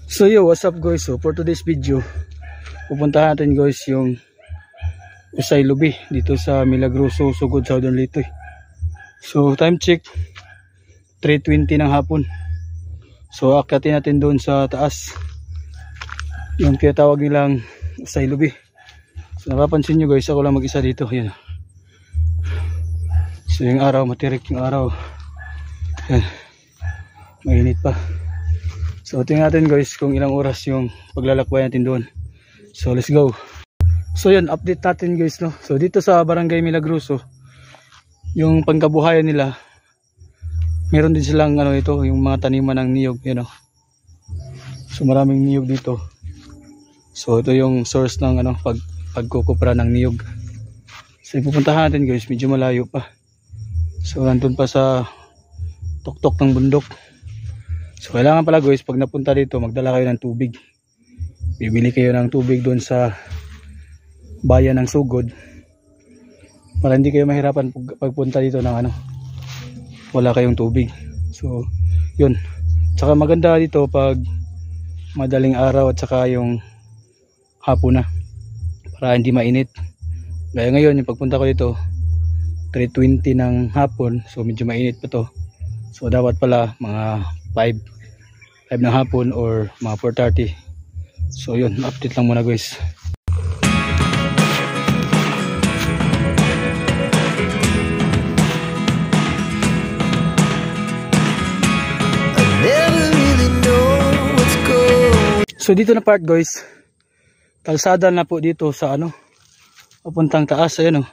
So yo, what's up guys? So for today's video, pupuntahan natin guys yung Usay Lubi dito sa Milagroso, Sugod, Southern Leyte. So time check 3:20 ng hapon. So akyatin natin doon sa taas yung kaya tawag nilang Usay Lubi. So napapansin nyo guys, ako lang mag-isa dito. Yan. So yung araw, matirik yung araw. Yan. Mainit pa. So tingnan natin guys kung ilang oras yung paglalakbay natin doon. So let's go. So yun, update natin guys, no. So dito sa Barangay Milagroso, yung pangkabuhayan nila, meron din silang ito, yung mga taniman ng niyog, you know. So maraming niyog dito. So ito yung source ng pagkukupra ng niyog. So ipupuntahan natin guys, medyo malayo pa. So nandun pa sa tuktok ng bundok. So kailangan pala guys, pag napunta dito, magdala kayo ng tubig. Bibili kayo ng tubig doon sa bayan ng Sugod para hindi kayo mahirapan pagpunta dito ng wala kayong tubig. So yun, tsaka maganda dito pag madaling araw at saka yung hapon na, para hindi mainit. Gaya ngayon yung pagpunta ko dito 3:20 ng hapon, so medyo mainit pa to. So dapat pala mga 5 ng hapon or mga 4:30. So yun, update lang muna guys. So dito na part guys, kalsada na po dito sa papuntang taas. Ayan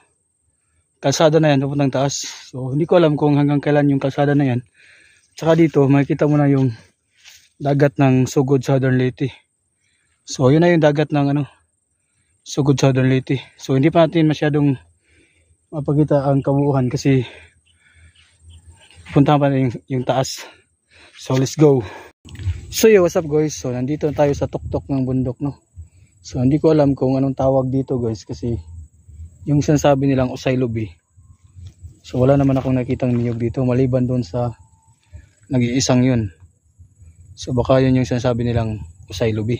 kalsada na yan papuntang taas. So hindi ko alam kung hanggang kailan yung kalsada na yan. Tsaka dito makikita mo na yung dagat ng Sugod, Southern Leyte. So yun na yung dagat ng Sugod, Southern Leyte. So hindi pa natin masyadong mapakita ang kabuuan kasi puntahan pa na yung taas. So let's go. So yo, what's up guys? So nandito na tayo sa tuktok ng bundok, no. So hindi ko alam kung anong tawag dito guys kasi yung sinasabi nilang Usay Lubi. So wala naman akong nakitang niyog dito maliban doon sa nag-iisang yun. So baka yun yung sinasabi nilang Usay Lubi.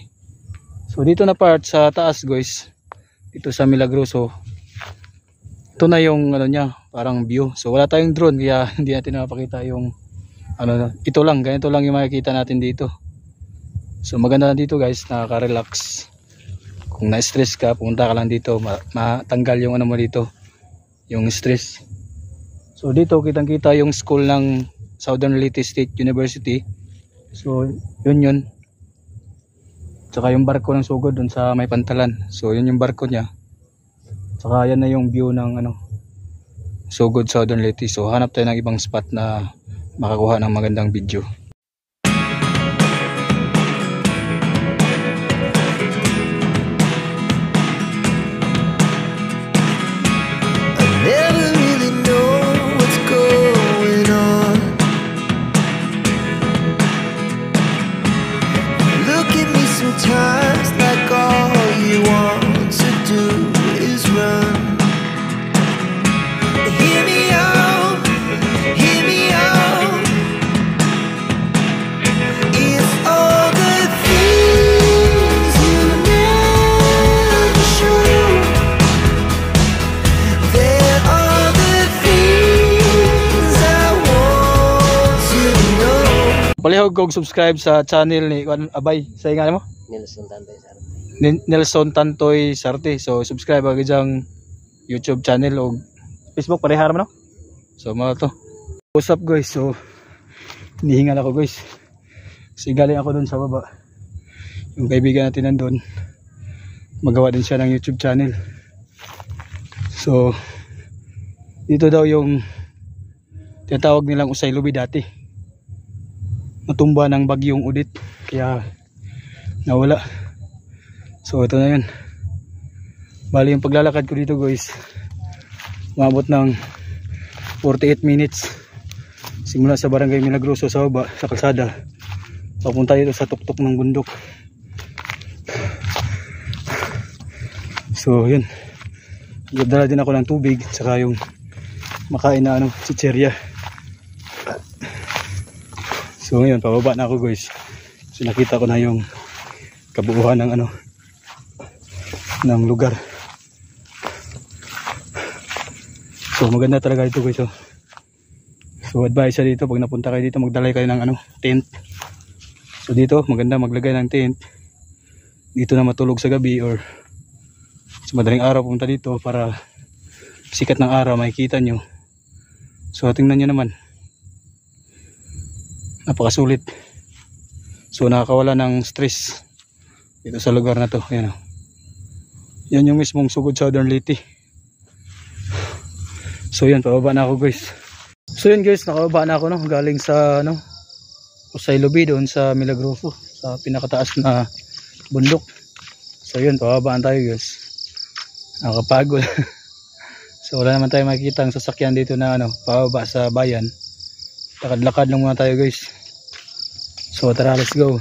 So dito na part sa taas guys, dito sa Milagroso, ito na yung niya, parang view. So wala tayong drone kaya hindi natin mapakita yung ito lang, ganito lang yung makikita natin dito. So maganda na dito guys, nakaka-relax. Kung na-stress ka, pumunta ka lang dito, matanggal yung mo dito, yung stress. So dito kitang-kita yung school ng Southern Leyte State University. So yun. Tsaka yung barko ng Sugod dun sa may pantalan. So yun yung barko niya. Tsaka yan na yung view ng Sugod, Southern Leyte. So hanap tayo ng ibang spot na makakuha ng magandang video. Palihog kong subscribe sa channel ni Abay. Sa nga mo? Nelson Tantoy Sarte. Nelson Tantoy Sarte. So subscribe agad diyang YouTube channel o Facebook, parehara mo no? So mga to. What's up guys? So hinihingal ako guys. Kasi galing ako dun sa baba. Yung kaibigan natin nandun, magawa din siya ng YouTube channel. So dito daw yung tinatawag nilang Usay Lubi dati. Natumba ng bagyong Udit kaya nawala. So ito na yun. Bali yung paglalakad ko dito guys, umabot ng 48 minutes simula sa Barangay Milagroso sa baba sa kalsada papunta dito sa tuktok ng bundok. So yun, dala din ako ng tubig saka yung makain na chicherya. So ngayon pababa na ako guys. So nakita ko na yung kabuuan ng ano ng lugar. So maganda talaga dito guys. So advice sa dito, pag napunta kayo dito, magdala kayo ng ano, tent. So dito maganda maglagay ng tent dito na matulog sa gabi or sa madaling araw pumunta dito para sikat ng araw makikita nyo. So tingnan nyo naman, napakasulit. So nakakawala ng stress dito sa lugar na to. Ayan, yan yung mismong Sugod Southern Leyte. So yan, pababa na ako guys. So yan guys, nakababa na ako galing sa Usay Lubi doon sa Milagroso, sa pinakataas na bundok. So yun, pababaan tayo guys. Nakakapagod. So wala naman tayo makikita ang sasakyan dito na pababa sa bayan. Lakad-lakad lang muna tayo guys. So tara, let's go.